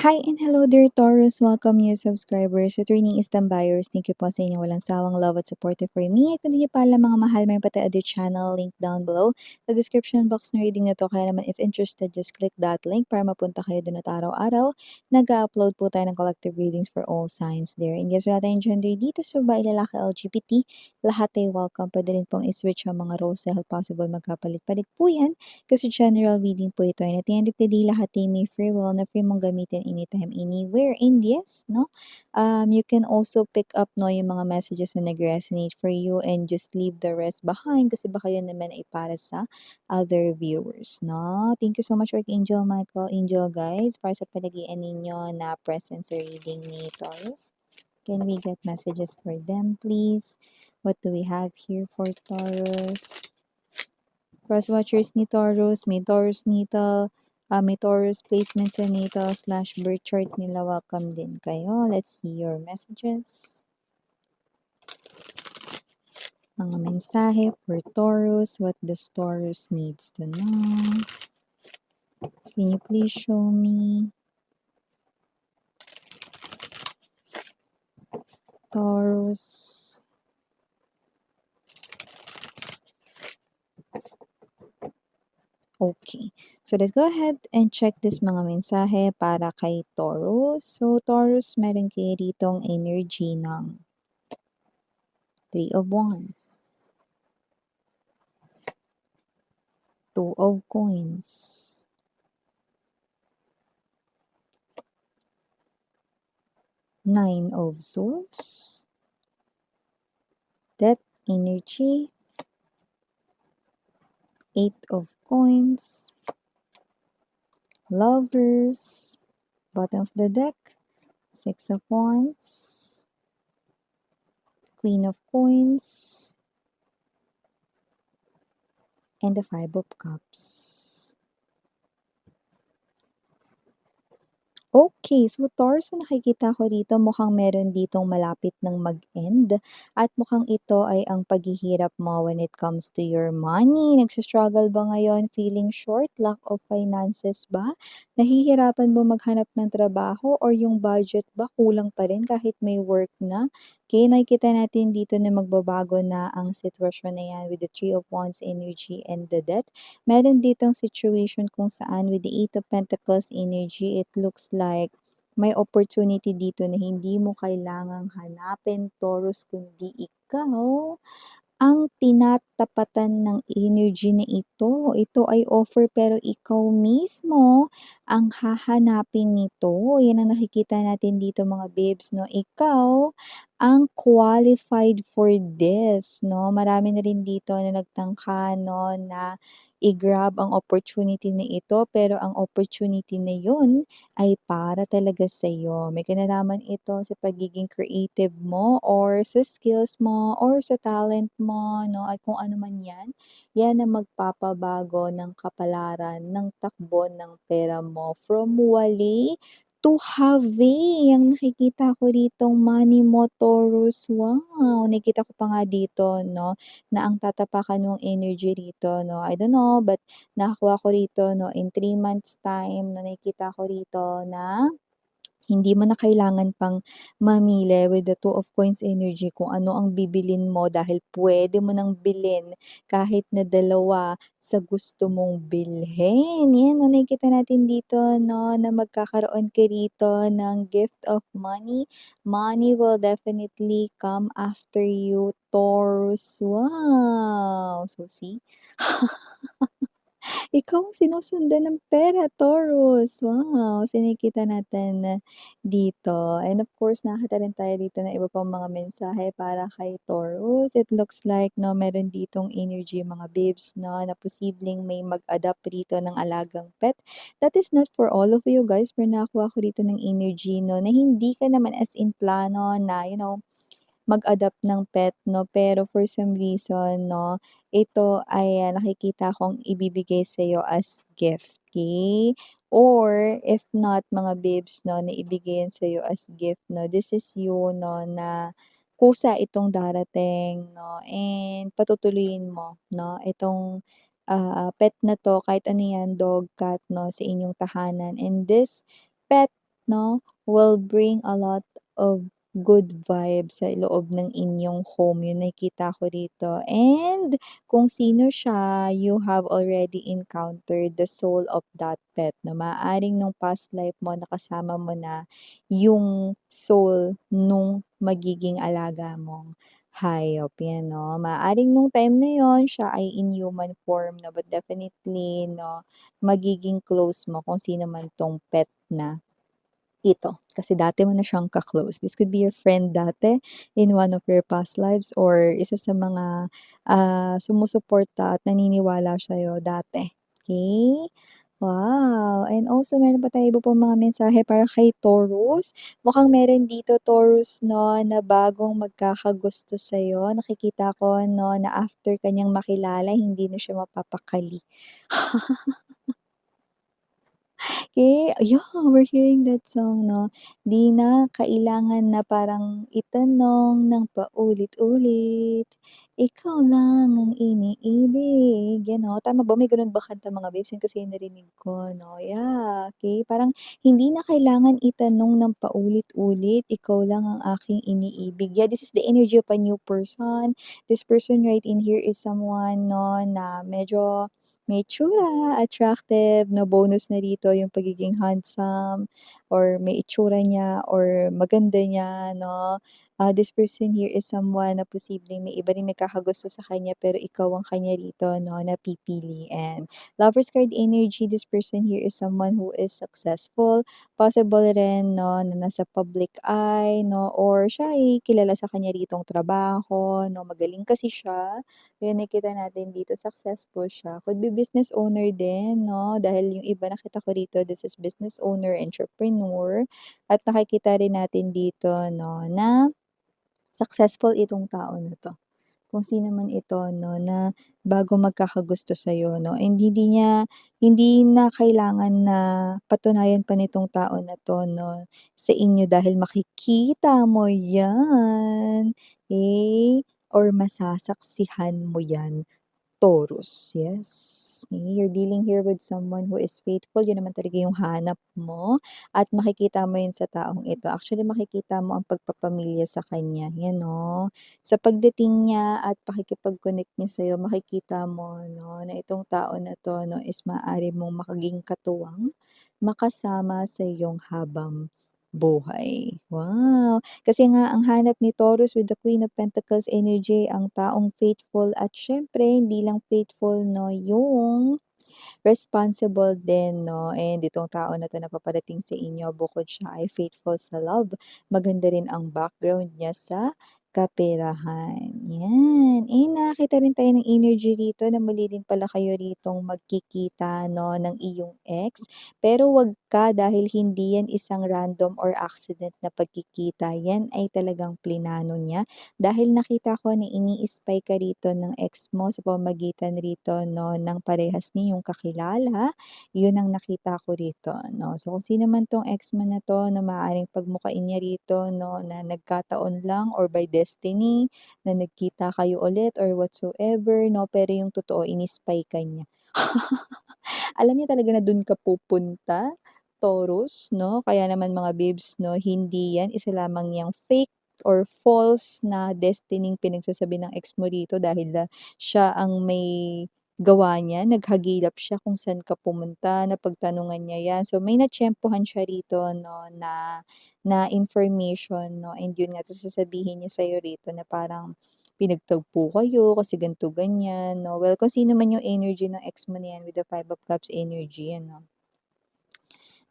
Hi and hello dear Taurus! Welcome new subscribers, returning Istam buyers. Thank you po sa inyong walang sawang love at support for me. At kung hindi niyo pa alam mga mahal, may pati other channel, link down below. Sa description box na reading na to, kaya naman if interested, just click that link para mapunta kayo dun at araw-araw. Nag-upload po tayo ng collective readings for all signs there. And guys, wala tayong gender dito, so babae, lalaki, LGBT, lahat ay welcome. Pwede rin pong i-switch ang mga roles dahil possible magkapalit-palit po yan. Kasi general reading po ito. And at the end of the day, lahat ay may free will na free mong gamitin anytime, anywhere. And yes, no? You can also pick up no, yung mga messages na nag-resonate for you and just leave the rest behind kasi baka yun naman ay para sa other viewers, no? Thank you so much, Archangel Michael, Angel guys, para sa palagian ninyo na presence sa reading ni Taurus. Can we get messages for them, please? What do we have here for Taurus? Cross-watchers ni Taurus, may Taurus natal, may Taurus placement sa natal/birth chart nila. Welcome din kayo. Let's see your messages. Mga mensahe for Taurus. What does Taurus needs to know? Can you please show me? Taurus. Okay, so let's go ahead and check this mga mensahe para kay Taurus. So, Taurus, meron kayo ditong energy ng 3 of Wands, 2 of Coins, 9 of Swords, Death energy, 8 of Coins, Lovers, bottom of the deck, 6 of Wands, Queen of Coins, and the 5 of Cups. Okay, so Taurus, na nakikita ko dito mukhang meron ditong malapit ng mag-end at mukhang ito ay ang paghihirap mo when it comes to your money. Nagsa-struggle ba ngayon? Feeling short? Lack of finances ba? Nahihirapan ba maghanap ng trabaho or yung budget ba kulang pa rin kahit may work na? Okay, nakikita natin dito na magbabago na ang sitwasyon na yan with the 3 of Wands energy and the Death. Meron ditong situation kung saan with the 8 of Pentacles energy, it looks like may opportunity dito na hindi mo kailangang hanapin, Taurus, kundi ikaw ang tinatapatan ng energy na ito. Ito ay offer pero ikaw mismo ang hahanapin nito. Yan ang nakikita natin dito mga babes, no? Ikaw ang qualified for this, no? Marami na rin dito na nagtangka, no, na i-grab ang opportunity na ito pero ang opportunity na yun ay para talaga sa'yo. May kinalaman ito sa pagiging creative mo or sa skills mo or sa talent mo, no? At kung ano man yan, yan ang magpapabago ng kapalaran, ng takbo ng pera mo. From wali to have. Ang nakikita ko ditong money mo, Taurus. Wow! Nakikita ko pa nga dito, no? Na ang tatapakan mong energy rito, no? I don't know, but nakakuha ko rito, no? In 3 months time, na nakikita ko rito na hindi mo na kailangan pang mamili with the 2 of Coins energy kung ano ang bibilin mo dahil pwede mo nang bilhin kahit na dalawa sa gusto mong bilhin. Yan, no, nakikita natin dito, no, na magkakaroon ka rito ng gift of money. Money will definitely come after you, Taurus. Wow! So, see? Ikaw ang sinusundan ng pera, Taurus. Wow! So, nakikita natin dito. And of course, nakakita rin tayo dito ng iba pang mga mensahe para kay Taurus. It looks like, no, meron ditong energy mga babes, no, na posibleng may mag-adapt rito ng alagang pet. That is not for all of you guys, pero nakakuha ko dito ng energy, no, na hindi ka naman as in plano na, mag-adopt ng pet, no, pero for some reason, no, ito ay nakikita kong ibibigay sa'yo as gift, okay? Or if not mga babes, no, na ibigay yan sa'yo as gift, no, this is you, no, na kusa itong darating, no, and patutuloyin mo, no, itong pet na 'to kahit ano yan, dog, cat, no, sa inyong tahanan. And this pet 'no, will bring a lot of good vibes sa loob ng inyong home, yun nakikita ko dito. And kung sino siya, you have already encountered the soul of that pet 'no. Maaaring nung past life mo nakasama mo na yung soul nung magiging alaga mong hayop, 'yan 'no. Maaaring nung time na yun siya ay in human form 'no, but definitely 'no, magiging close mo kung sino man 'tong pet na ito, kasi dati mo na siyang ka-close. This could be your friend dati in one of your past lives or isa sa mga, sumusuporta at naniniwala sa'yo dati, okey? Wow! And also meron pa tayong iba pang mga mensahe para kay Taurus. Mukhang meron dito Taurus 'no, na bagong magkakagusto sa'yo. Nakikita ko 'no, na after ka niyang makilala hindi na siya mapapakali. Yeah, we're hearing that song 'no. 'Di na kailangan na parang itanong ng paulit-ulit, ikaw lang ang iniibig, yan 'no. Tama ba, may gano'n ba kanta mga babes? Yun kasi yung narinig ko 'no. Yeah, okey. Parang hindi na kailangan itanong ng paulit-ulit, ikaw lang ang aking iniibig. Yeah, this is the energy of a new person. This person right in here is someone 'no, na medyo may itsura, attractive, na bonus na rito yung pagiging handsome or may itsura niya or maganda niya 'no. This person here is someone na posibleng may iba ring nagkakagusto sa kanya pero ikaw ang kanya rito 'no, na pipiliin. Lovers card energy, this person here is someone who is successful, possible rin 'no, na nasa public eye 'no, or siya ay kilala sa kanya ritong trabaho 'no, magaling kasi siya. Yun nakita natin dito successful siya. Could be business owner din 'no, dahil yung iba nakita ko rito this is business owner, entrepreneur at nakikita rin natin dito 'no, na successful itong tao na 'to. Kung sino man ito 'no, na bago magkakagusto sa'yo 'no, and hindi na kailangan na patunayan pa nitong tao na 'to 'no, sa inyo dahil makikita mo 'yan, or masasaksihan mo 'yan. Taurus, yes. You're dealing here with someone who is faithful, yun naman talaga yung hanap mo at makikita mo yun sa taong ito. Actually, makikita mo ang pagpapamilya sa kanya, yan 'no. Sa pagdating niya at pakikipag-connect niya sa'yo makikita mo 'no, na itong tao na 'to 'no is maaari mong maging katuwang, makasama sa iyong habang buhay. Wow! Kasi nga ang hanap ni Taurus with the Queen of Pentacles energy ang taong faithful at siyempre hindi lang faithful 'no, yung responsible din 'no, and itong tao na 'to na paparating sa inyo bukod siya ay faithful sa love, maganda rin ang background niya sa kaperahan, 'yan. Nakakita rin tayo ng energy rito na muli din pala kayo ritong magkikita 'no, ng iyong ex, pero 'wag ka dahil hindi yan isang random or accident na pagkikita, yan ay talagang plinano niya dahil nakita ko na ini-spy ka rito ng ex mo sa pamamagitan rito 'no, ng parehas ninyong kakilala, yun ang nakita ko rito 'no. So, kung sino man 'tong ex mo na 'to na maaaring pagmukain niya rito 'no, na nagkataon lang or by destiny na nagkita kayo ulit or whatsoever 'no, pero yung totoo ini-spy ka niya. Alam niya talaga na dun ka pupunta, Taurus 'no, kaya naman mga babes 'no, hindi yan isa lamang yang fake or false na destining pinagsasabi ng ex mo rito dahil, siya ang may gawa niyan, naghagilap siya kung saan ka pumunta, napagtanungan niya yan. So, may natsyempuhan siya rito 'no, na na information 'no, and yun nga sasabihin niya sa'yo rito na parang pinagtagpo kayo kasi ganito, ganyan 'no. Well, kung sino man yung energy ng ex mo na yan with the Five of Cups energy ano,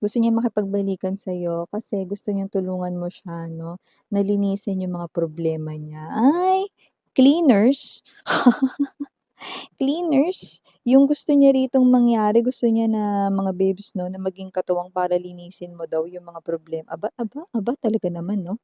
gusto niya makipagbalikan sa'yo kasi gusto niyang tulungan mo siya 'no, na linisin yung mga problema niya. Ay, cleaners? Cleaners, yung gusto niya ritong mangyari, gusto niya na mga babes 'no, na maging katuwang para linisin mo daw yung mga aba, aba, aba talaga naman 'no.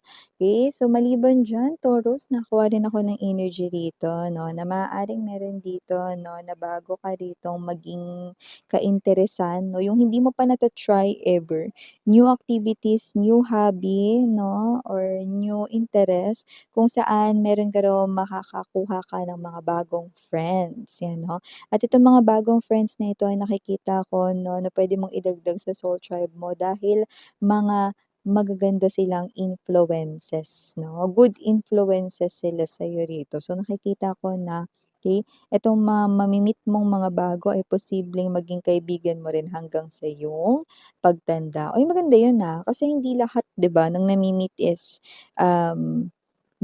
So maliban diyan Taurus, nakuha rin ako ng energy rito 'no, na maaaring meron dito 'no, na bago ka ritong maging kainteresan 'no, yung hindi mo pa nata-try ever, new activities, new hobby 'no, or new interest kung saan meron ka raw makakakuha ka ng mga bagong friends. friends, 'yan 'no. At itong mga bagong friends na ito ay nakikita ko 'no, na puwede mong idagdag sa soul tribe mo dahil mga magaganda silang influences 'no, good influences sila sa'yo rito. So, nakikita ko na, okey, itong mami-meet mong mga bago ay posibleng maging kaibigan mo rin hanggang sa iyong pagtanda. Uy, maganda 'yun, kasi hindi lahat 'di ba ng nami-meet is, um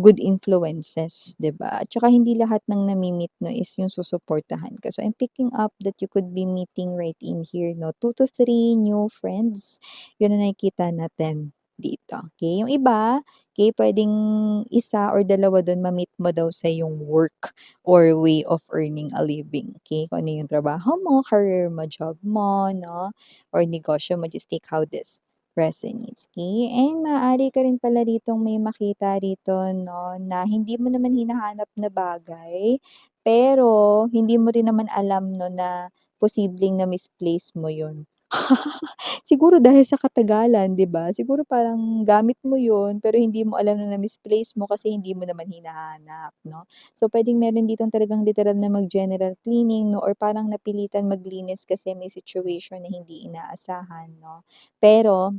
good influences, 'di ba? At saka hindi lahat ng nami-meet 'no is yung susuportahan ka. So, I'm picking up that you could be meeting right in here 'no, 2 to 3 new friends, yun ang nakikita natin dito, okey. Yung iba, okey, puwedeng isa or dalawa dun ma-meet mo daw sa yung work or way of earning a living, okey. Kung ano yung trabaho mo, career mo, job mo 'no, or negosyo mo, just take how this resonates, okey? And maaari ka rin pala ditong may makita rito 'no, na hindi mo naman hinahanap na bagay, pero hindi mo rin naman alam 'no na posibleng na-misplace mo 'yun. Siguro dahil sa katagalan 'di ba? Siguro parang gamit mo 'yun, pero hindi mo alam na na-misplace mo kasi hindi mo naman hinahanap 'no. So, puwedeng meron ditong talagang literal na mag-general cleaning 'no or parang napilitan maglinis kasi may situation na hindi inaasahan 'no. Pero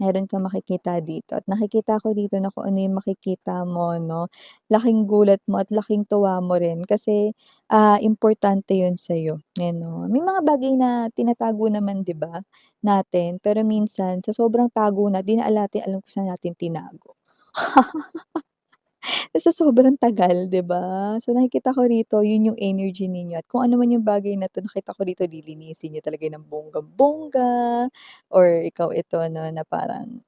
meron kang makikita dito at nakikita ko dito na kung ano yung makikita mo 'no, laking gulat mo at laking tuwa mo rin kasi, importante yun sa'yo, ayan 'no. May mga bagay na tinatago naman 'di ba, natin pero minsan sa sobrang tago na 'di na natin alam kung saan natin tinago. Sa sobrang tagal, 'di ba? So, nakikita ko rito yun yung energy ninyo at kung ano man yung bagay na 'to nakita ko rito lilinisin niyo talaga ng bonggang-bongga or ikaw ito 'no, na parang,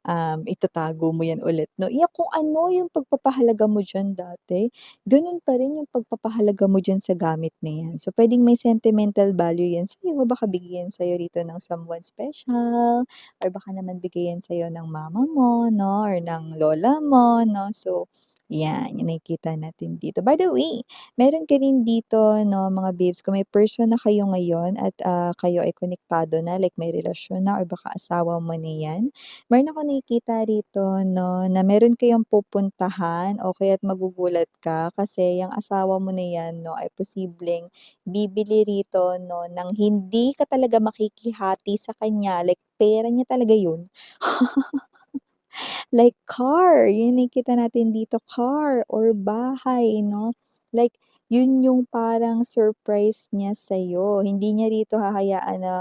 itatago mo yan ulit 'no. Kung ano yung pagpapahalaga mo diyan dati, ganun pa rin yung pagpapahalaga mo diyan sa gamit na yan. So, puwedeng may sentimental value yan sa'yo, baka bigay yan sa'yo rito ng someone special or baka naman bigay yan sa'yo ng mama mo 'no or ng lola mo 'no. So, yan, yung nakikita natin dito. By the way, meron ka rin dito 'no, mga babes, kung may person na kayo ngayon at, kayo ay konektado na, like may relasyon na or baka asawa mo na 'yan, meron akong nakikita rito 'no, na meron kayong pupuntahan o kaya't magugulat ka kasi yung asawa mo na 'yan 'no, ay posibleng bibili rito 'no, ng hindi ka talaga makikihati sa kanya, like pera niya talaga yun. Like car, yun nakikita natin dito, car or bahay 'no. Like yun yung parang surprise niya sa'yo. Hindi niya rito hahayaan na,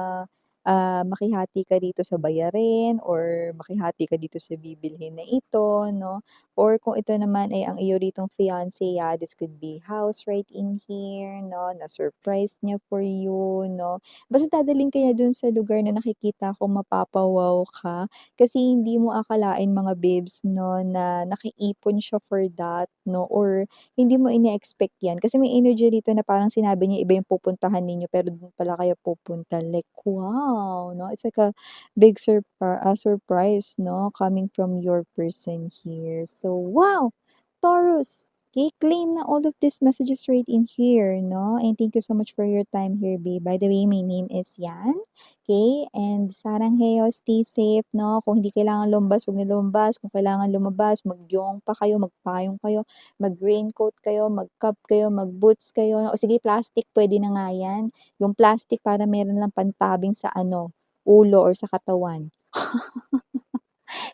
makihati ka dito sa bayarin or makihati ka dito sa bibilhin na ito 'no. Or kung ito naman ay ang iyo ritong fiance, this could be house right in here 'no, na surprise niya for you 'no. Basta dadalhin ka niya dun sa lugar na nakikita ko mapapa-wow ka. Kasi hindi mo akalain mga babes 'no, na nakaipon siya for that 'no, or hindi mo ine-expect 'yan. Kasi may energy rito na parang sinabi niya iba yung pupuntahan ninyo pero dun pala kayo pupunta, like, wow 'no, it's like a big surprise 'no, coming from your person here. So, wow, Taurus, okay, claim na all of these messages right in here 'no, and thank you so much for your time here, babe. By the way, my name is Yan. Okay, and saranghayo, stay safe 'no, kung hindi kailangan lumabas, 'wag na lumabas, kung kailangan lumabas, magyong pa kayo, magpayong kayo, mag-raincoat kayo, mag-cap kayo, mag-boots kayo, o sige plastic puwede na nga 'yan, yung plastic para meron lang pantabing sa ano, ulo or sa katawan.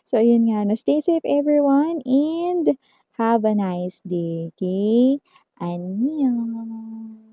So ayun nga 'no, stay safe everyone and have a nice day, okay? Annyeong.